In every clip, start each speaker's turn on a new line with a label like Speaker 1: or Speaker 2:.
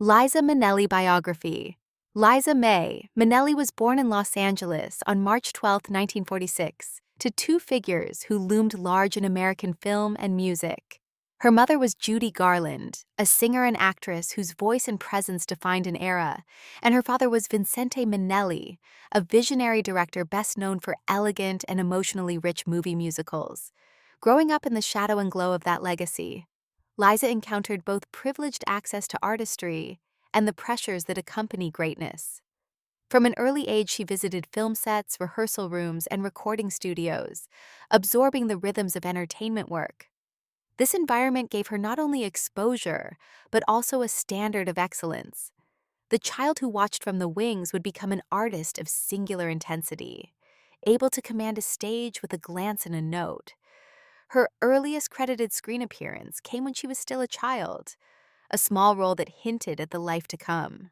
Speaker 1: Liza Minnelli biography. Liza May Minnelli was born in Los Angeles on March 12, 1946, to two figures who loomed large in American film and music. Her mother was Judy Garland, a singer and actress whose voice and presence defined an era, and her father was Vincente Minnelli, a visionary director best known for elegant and emotionally rich movie musicals. Growing up in the shadow and glow of that legacy, Liza encountered both privileged access to artistry and the pressures that accompany greatness. From an early age, she visited film sets, rehearsal rooms, and recording studios, absorbing the rhythms of entertainment work. This environment gave her not only exposure, but also a standard of excellence. The child who watched from the wings would become an artist of singular intensity, able to command a stage with a glance and a note. Her earliest credited screen appearance came when she was still a child, a small role that hinted at the life to come.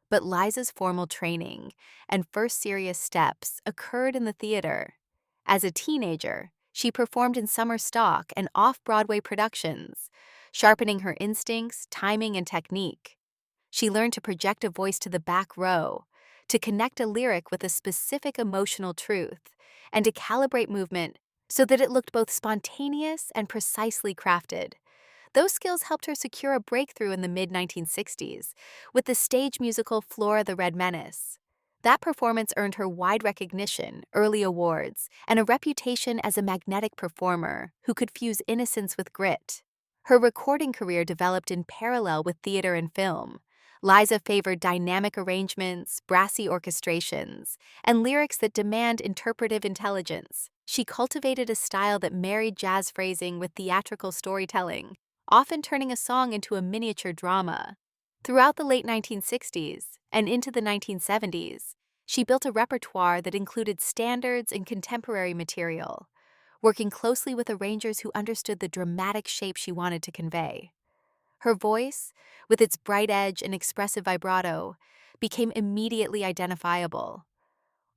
Speaker 1: But Liza's formal training and first serious steps occurred in the theater. As a teenager, she performed in summer stock and off-Broadway productions, sharpening her instincts, timing, and technique. She learned to project a voice to the back row, to connect a lyric with a specific emotional truth, and to calibrate movement so that it looked both spontaneous and precisely crafted. Those skills helped her secure a breakthrough in the mid-1960s with the stage musical Flora the Red Menace. That performance earned her wide recognition, early awards, and a reputation as a magnetic performer who could fuse innocence with grit. Her recording career developed in parallel with theater and film. Liza favored dynamic arrangements, brassy orchestrations, and lyrics that demand interpretive intelligence. She cultivated a style that married jazz phrasing with theatrical storytelling, often turning a song into a miniature drama. Throughout the late 1960s and into the 1970s, she built a repertoire that included standards and contemporary material, working closely with arrangers who understood the dramatic shape she wanted to convey. Her voice, with its bright edge and expressive vibrato, became immediately identifiable.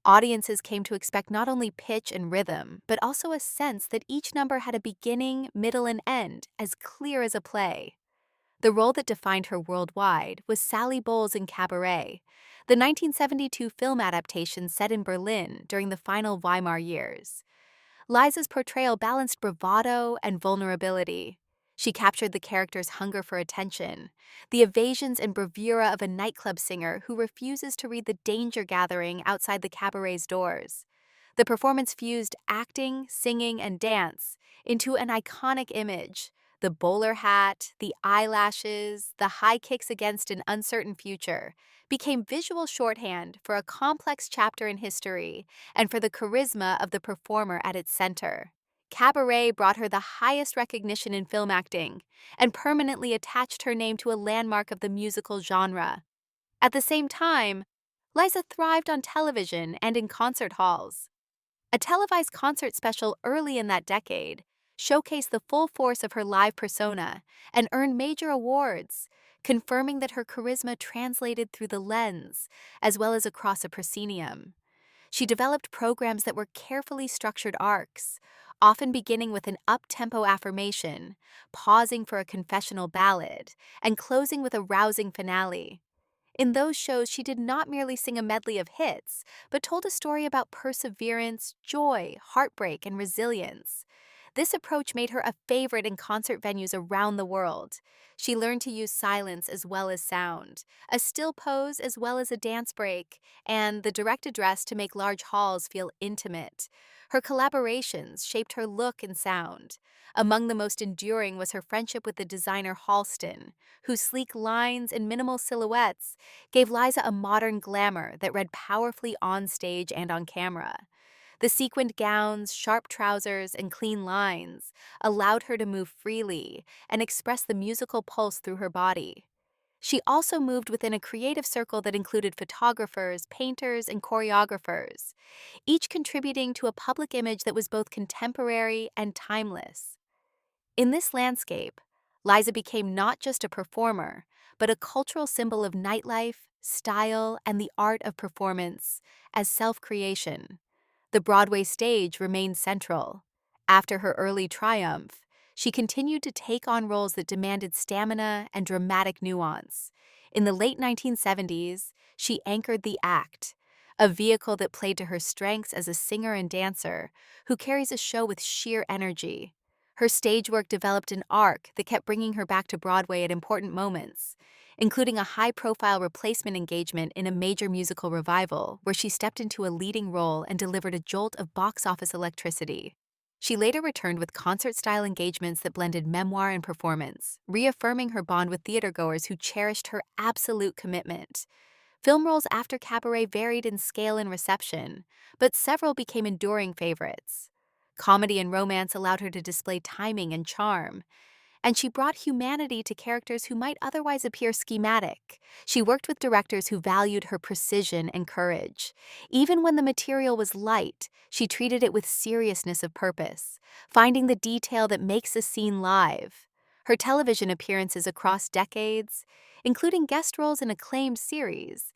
Speaker 1: Audiences came to expect not only pitch and rhythm, but also a sense that each number had a beginning, middle, and end, as clear as a play. The role that defined her worldwide was Sally Bowles in Cabaret, the 1972 film adaptation set in Berlin during the final Weimar years. Liza's portrayal balanced bravado and vulnerability. She captured the character's hunger for attention, the evasions and bravura of a nightclub singer who refuses to read the danger gathering outside the cabaret's doors. The performance fused acting, singing, and dance into an iconic image. The bowler hat, the eyelashes, the high kicks against an uncertain future became visual shorthand for a complex chapter in history and for the charisma of the performer at its center. Cabaret brought her the highest recognition in film acting and permanently attached her name to a landmark of the musical genre. At the same time, Liza thrived on television and in concert halls. A televised concert special early in that decade showcased the full force of her live persona and earned major awards, confirming that her charisma translated through the lens as well as across a proscenium. She developed programs that were carefully structured arcs, often beginning with an up-tempo affirmation, pausing for a confessional ballad, and closing with a rousing finale. In those shows, she did not merely sing a medley of hits, but told a story about perseverance, joy, heartbreak, and resilience. This approach made her a favorite in concert venues around the world. She learned to use silence as well as sound, a still pose as well as a dance break, and the direct address to make large halls feel intimate. Her collaborations shaped her look and sound. Among the most enduring was her friendship with the designer Halston, whose sleek lines and minimal silhouettes gave Liza a modern glamour that read powerfully on stage and on camera. The sequined gowns, sharp trousers, and clean lines allowed her to move freely and express the musical pulse through her body. She also moved within a creative circle that included photographers, painters, and choreographers, each contributing to a public image that was both contemporary and timeless. In this landscape, Liza became not just a performer, but a cultural symbol of nightlife, style, and the art of performance as self-creation. The Broadway stage remained central. After her early triumph, she continued to take on roles that demanded stamina and dramatic nuance. In the late 1970s, she anchored the act, a vehicle that played to her strengths as a singer and dancer who carries a show with sheer energy. Her stage work developed an arc that kept bringing her back to Broadway at important moments, including a high-profile replacement engagement in a major musical revival where she stepped into a leading role and delivered a jolt of box-office electricity. She later returned with concert-style engagements that blended memoir and performance, reaffirming her bond with theatergoers who cherished her absolute commitment. Film roles after Cabaret varied in scale and reception, but several became enduring favorites. Comedy and romance allowed her to display timing and charm, and she brought humanity to characters who might otherwise appear schematic. She worked with directors who valued her precision and courage. Even when the material was light, she treated it with seriousness of purpose, finding the detail that makes a scene live. Her television appearances across decades, including guest roles in acclaimed series,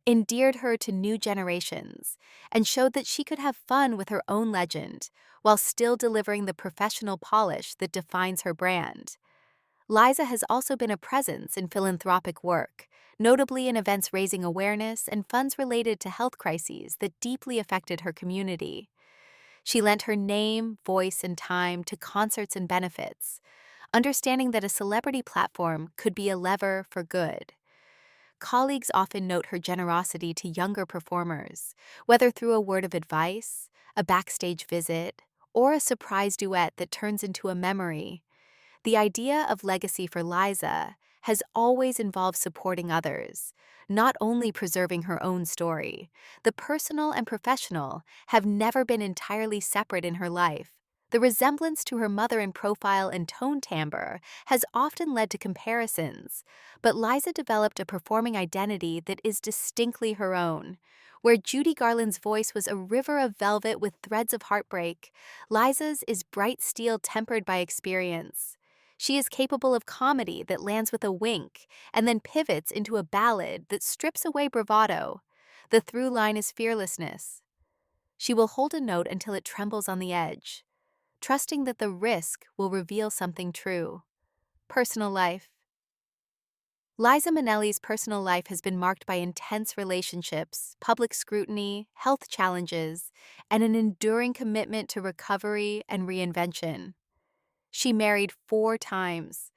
Speaker 1: endeared her to new generations and showed that she could have fun with her own legend while still delivering the professional polish that defines her brand. Liza has also been a presence in philanthropic work, notably in events raising awareness and funds related to health crises that deeply affected her community. She lent her name, voice, and time to concerts and benefits, understanding that a celebrity platform could be a lever for good. Colleagues often note her generosity to younger performers, whether through a word of advice, a backstage visit, or a surprise duet that turns into a memory. The idea of legacy for Liza has always involved supporting others, not only preserving her own story. The personal and professional have never been entirely separate in her life. The resemblance to her mother in profile and tone timbre has often led to comparisons, but Liza developed a performing identity that is distinctly her own. Where Judy Garland's voice was a river of velvet with threads of heartbreak, Liza's is bright steel tempered by experience. She is capable of comedy that lands with a wink and then pivots into a ballad that strips away bravado. The through line is fearlessness. She will hold a note until it trembles on the edge, trusting that the risk will reveal something true. Personal life. Liza Minnelli's personal life has been marked by intense relationships, public scrutiny, health challenges, and an enduring commitment to recovery and reinvention. She married 4 times.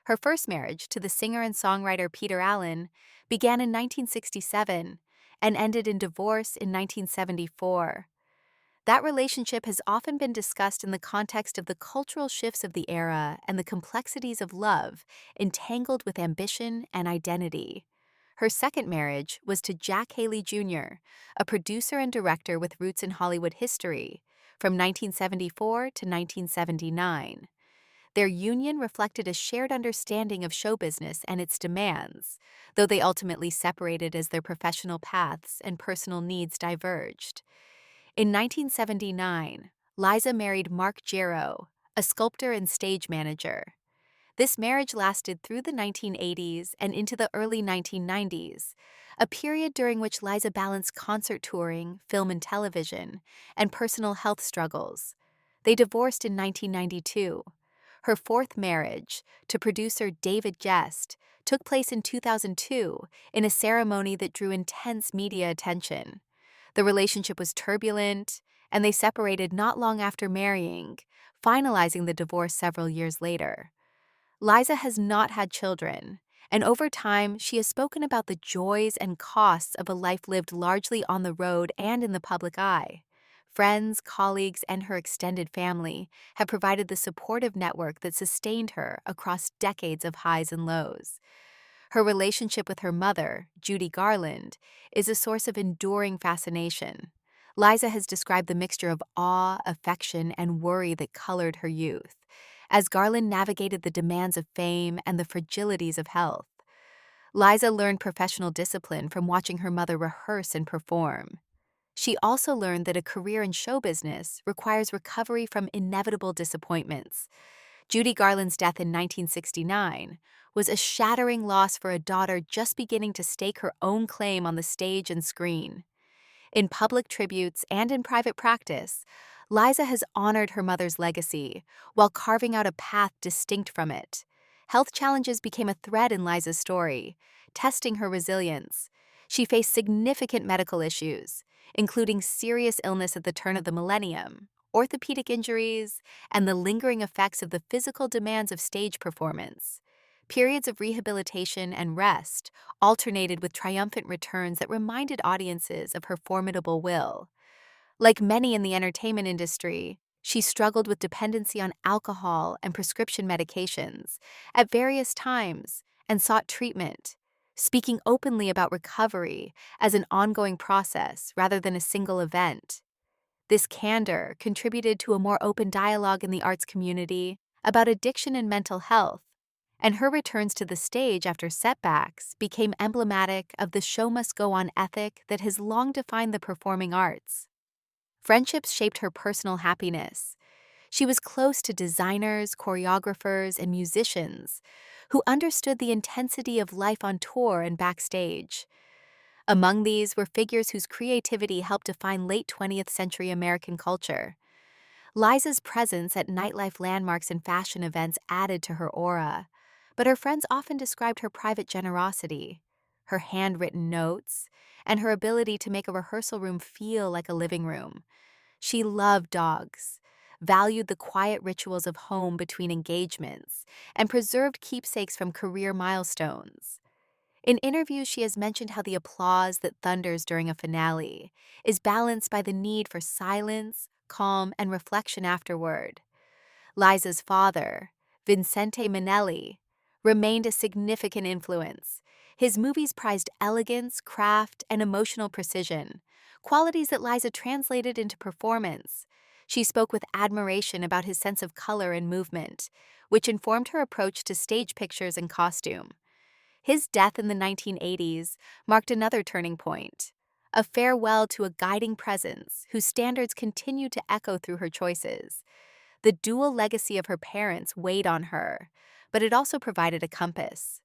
Speaker 1: Her first marriage, to the singer and songwriter Peter Allen, began in 1967 and ended in divorce in 1974. That relationship has often been discussed in the context of the cultural shifts of the era and the complexities of love entangled with ambition and identity. Her second marriage was to Jack Haley Jr., a producer and director with roots in Hollywood history, from 1974 to 1979. Their union reflected a shared understanding of show business and its demands, though they ultimately separated as their professional paths and personal needs diverged. In 1979, Liza married Mark Gero, a sculptor and stage manager. This marriage lasted through the 1980s and into the early 1990s, a period during which Liza balanced concert touring, film and television, and personal health struggles. They divorced in 1992. Her fourth marriage, to producer David Gest, took place in 2002 in a ceremony that drew intense media attention. The relationship was turbulent, and they separated not long after marrying, finalizing the divorce several years later. Liza has not had children, and over time she has spoken about the joys and costs of a life lived largely on the road and in the public eye. Friends, colleagues, and her extended family have provided the supportive network that sustained her across decades of highs and lows. Her relationship with her mother, Judy Garland, is a source of enduring fascination. Liza has described the mixture of awe, affection, and worry that colored her youth, as Garland navigated the demands of fame and the fragilities of health. Liza learned professional discipline from watching her mother rehearse and perform. She also learned that a career in show business requires recovery from inevitable disappointments. Judy Garland's death in 1969 was a shattering loss for a daughter just beginning to stake her own claim on the stage and screen. In public tributes and in private practice, Liza has honored her mother's legacy while carving out a path distinct from it. Health challenges became a thread in Liza's story, testing her resilience. She faced significant medical issues, including serious illness at the turn of the millennium, orthopedic injuries, and the lingering effects of the physical demands of stage performance. Periods of rehabilitation and rest alternated with triumphant returns that reminded audiences of her formidable will. Like many in the entertainment industry, she struggled with dependency on alcohol and prescription medications at various times and sought treatment, speaking openly about recovery as an ongoing process rather than a single event. This candor contributed to a more open dialogue in the arts community about addiction and mental health, and her returns to the stage after setbacks became emblematic of the show must go on ethic that has long defined the performing arts. Friendships shaped her personal happiness. She was close to designers, choreographers, and musicians who understood the intensity of life on tour and backstage. Among these were figures whose creativity helped define late 20th century American culture. Liza's presence at nightlife landmarks and fashion events added to her aura, but her friends often described her private generosity, her handwritten notes, and her ability to make a rehearsal room feel like a living room. She loved dogs, valued the quiet rituals of home between engagements, and preserved keepsakes from career milestones. In interviews, she has mentioned how the applause that thunders during a finale is balanced by the need for silence, calm, and reflection afterward. Liza's father, Vincente Minnelli, remained a significant influence. His movies prized elegance, craft, and emotional precision, qualities that Liza translated into performance. She spoke with admiration about his sense of color and movement, which informed her approach to stage pictures and costume. His death in the 1980s marked another turning point, a farewell to a guiding presence whose standards continued to echo through her choices. The dual legacy of her parents weighed on her, but it also provided a compass.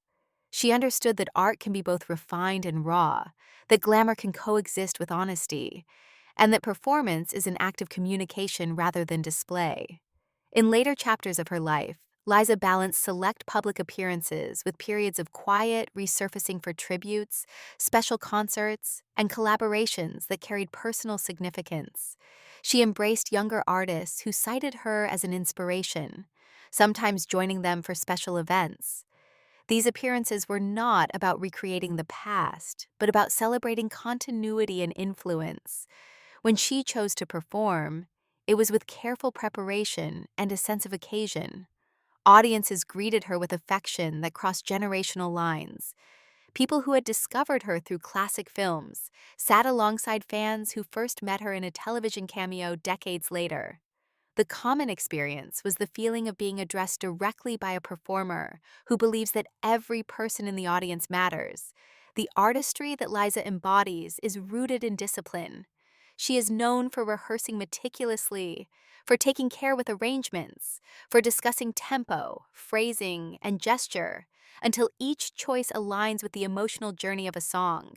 Speaker 1: She understood that art can be both refined and raw, that glamour can coexist with honesty, and that performance is an act of communication rather than display. In later chapters of her life, Liza balanced select public appearances with periods of quiet resurfacing for tributes, special concerts, and collaborations that carried personal significance. She embraced younger artists who cited her as an inspiration, sometimes joining them for special events. These appearances were not about recreating the past, but about celebrating continuity and influence. When she chose to perform, it was with careful preparation and a sense of occasion. Audiences greeted her with affection that crossed generational lines. People who had discovered her through classic films sat alongside fans who first met her in a television cameo decades later. The common experience was the feeling of being addressed directly by a performer who believes that every person in the audience matters. The artistry that Liza embodies is rooted in discipline. She is known for rehearsing meticulously, for taking care with arrangements, for discussing tempo, phrasing, and gesture, until each choice aligns with the emotional journey of a song.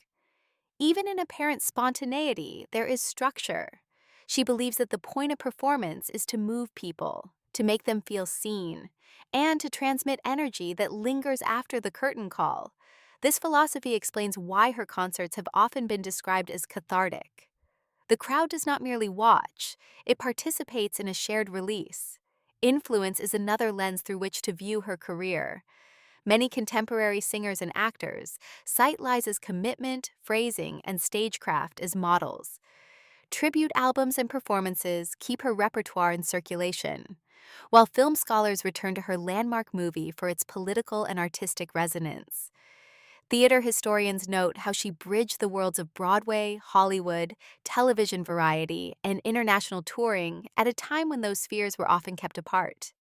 Speaker 1: Even in apparent spontaneity, there is structure. She believes that the point of performance is to move people, to make them feel seen, and to transmit energy that lingers after the curtain call. This philosophy explains why her concerts have often been described as cathartic. The crowd does not merely watch, it participates in a shared release. Influence is another lens through which to view her career. Many contemporary singers and actors cite Liza's commitment, phrasing, and stagecraft as models. Tribute albums and performances keep her repertoire in circulation, while film scholars return to her landmark movie for its political and artistic resonance. Theater historians note how she bridged the worlds of Broadway, Hollywood, television variety, and international touring at a time when those spheres were often kept apart.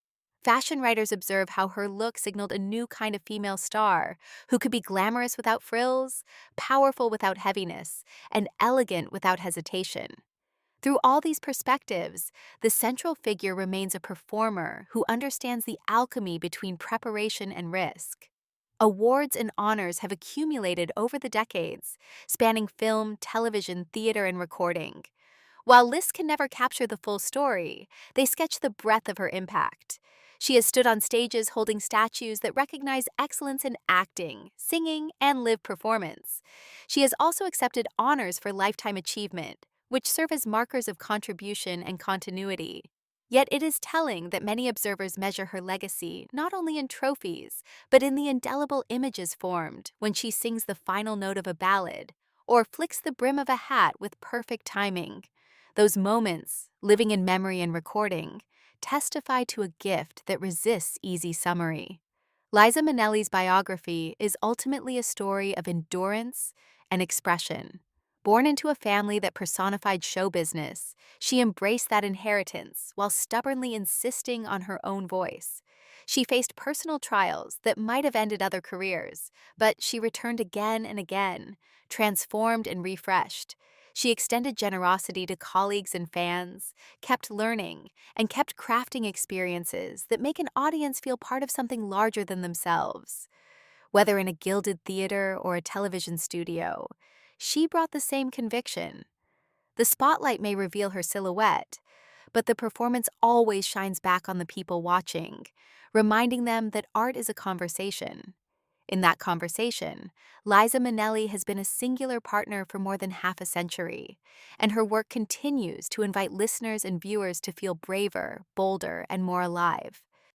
Speaker 1: Fashion writers observe how her look signaled a new kind of female star who could be glamorous without frills, powerful without heaviness, and elegant without hesitation. Through all these perspectives, the central figure remains a performer who understands the alchemy between preparation and risk. Awards and honors have accumulated over the decades, spanning film, television, theater, and recording. While lists can never capture the full story, they sketch the breadth of her impact. She has stood on stages holding statues that recognize excellence in acting, singing, and live performance. She has also accepted honors for lifetime achievement, which serve as markers of contribution and continuity. Yet it is telling that many observers measure her legacy not only in trophies, but in the indelible images formed when she sings the final note of a ballad or flicks the brim of a hat with perfect timing. Those moments, living in memory and recording, testify to a gift that resists easy summary. Liza Minnelli's biography is ultimately a story of endurance and expression. Born into a family that personified show business, she embraced that inheritance while stubbornly insisting on her own voice. She faced personal trials that might have ended other careers, but she returned again and again, transformed and refreshed. She extended generosity to colleagues and fans, kept learning, and kept crafting experiences that make an audience feel part of something larger than themselves. Whether in a gilded theater or a television studio, she brought the same conviction. The spotlight may reveal her silhouette, but the performance always shines back on the people watching, reminding them that art is a conversation. In that conversation, Liza Minnelli has been a singular partner for more than half a century, and her work continues to invite listeners and viewers to feel braver, bolder, and more alive.